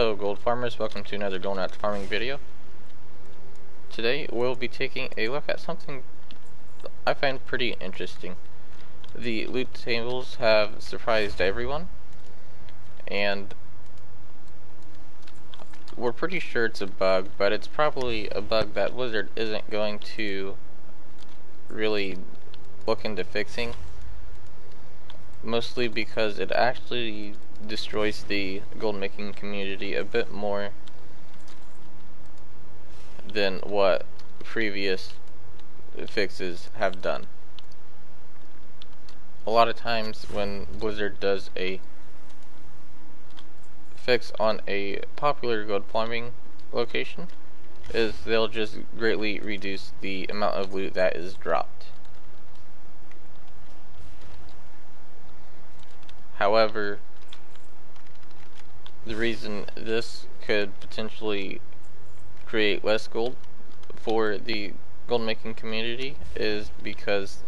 Hello gold farmers, welcome to another Golden Rats farming video. Today we'll be taking a look at something I find pretty interesting. The loot tables have surprised everyone, and we're pretty sure it's a bug, but it's probably a bug that Blizzard isn't going to really look into fixing, mostly because it actually destroys the gold making community a bit more than what previous fixes have done. A lot of times when Blizzard does a fix on a popular gold farming location, is they'll just greatly reduce the amount of loot that is dropped. However, the reason this could potentially create less gold for the gold making community is because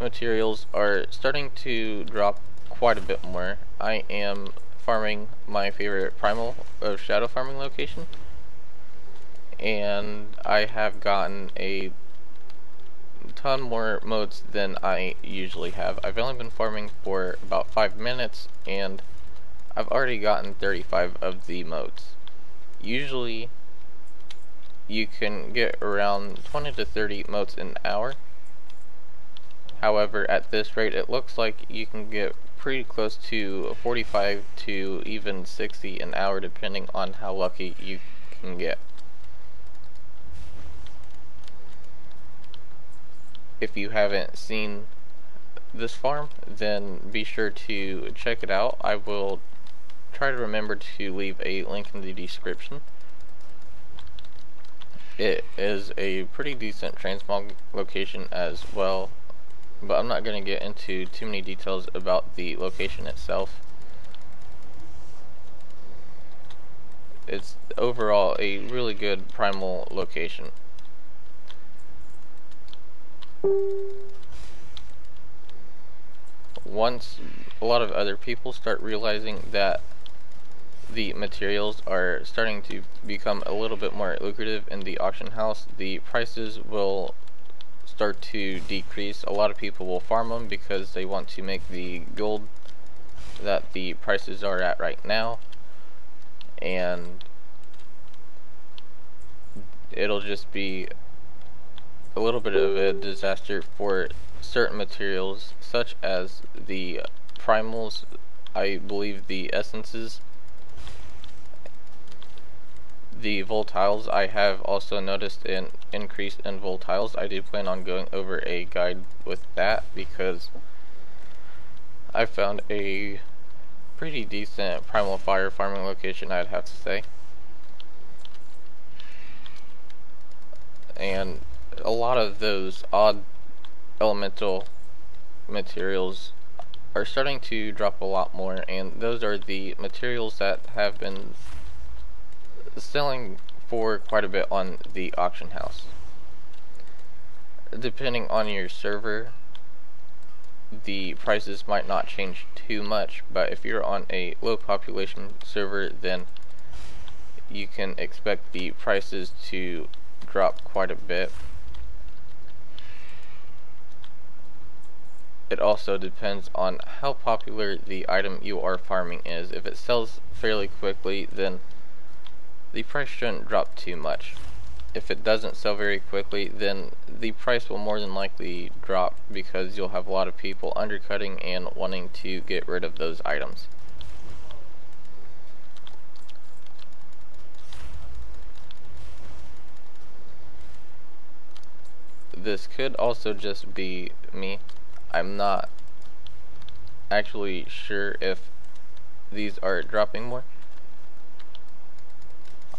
materials are starting to drop quite a bit more. I am farming my favorite primal of shadow farming location, and I have gotten a ton more motes than I usually have. I've only been farming for about 5 minutes, and I've already gotten 35 of the motes. Usually you can get around 20 to 30 motes an hour. However, at this rate it looks like you can get pretty close to 45 to even 60 an hour, depending on how lucky you can get. If you haven't seen this farm, then be sure to check it out. I will try to remember to leave a link in the description. It is a pretty decent transmog location as well, but I'm not going to get into too many details about the location itself. It's overall a really good primal location. Once a lot of other people start realizing that the materials are starting to become a little bit more lucrative in the auction house, the prices will start to decrease. A lot of people will farm them because they want to make the gold that the prices are at right now, and it'll just be a little bit of a disaster for certain materials such as the primals, I believe the essences, the volatiles. I have also noticed an increase in volatiles. I do plan on going over a guide with that because I found a pretty decent primal fire farming location, I'd have to say. And a lot of those odd elemental materials are starting to drop a lot more, and those are the materials that have been selling for quite a bit on the auction house. Depending on your server, the prices might not change too much, but if you're on a low population server, then you can expect the prices to drop quite a bit. It also depends on how popular the item you are farming is. If it sells fairly quickly, then the price shouldn't drop too much. If it doesn't sell very quickly, then the price will more than likely drop because you'll have a lot of people undercutting and wanting to get rid of those items. This could also just be me. I'm not actually sure if these are dropping more.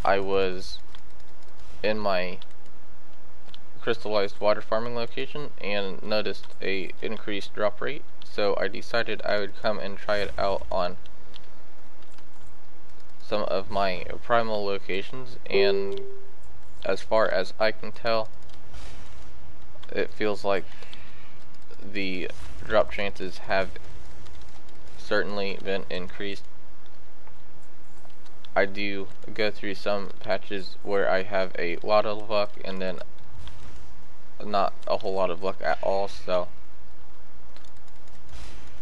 I was in my crystallized water farming location and noticed a increased drop rate, so I decided I would come and try it out on some of my primal locations, and as far as I can tell, it feels like the drop chances have certainly been increased. I do go through some patches where I have a lot of luck and then not a whole lot of luck at all, so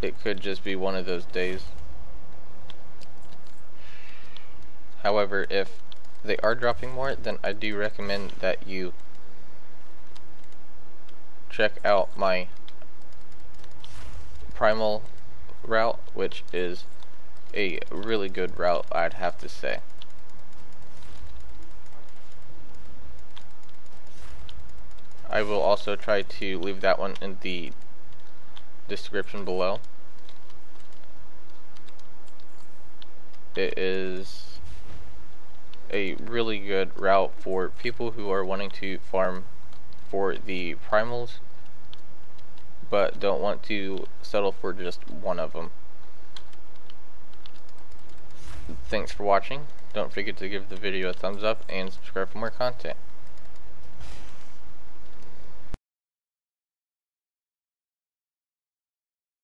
it could just be one of those days. However, if they are dropping more, then I do recommend that you check out my primal route, which is a really good route, I'd have to say. I will also try to leave that one in the description below. It is a really good route for people who are wanting to farm for the primals but don't want to settle for just one of them. Thanks for watching. Don't forget to give the video a thumbs up and subscribe for more content.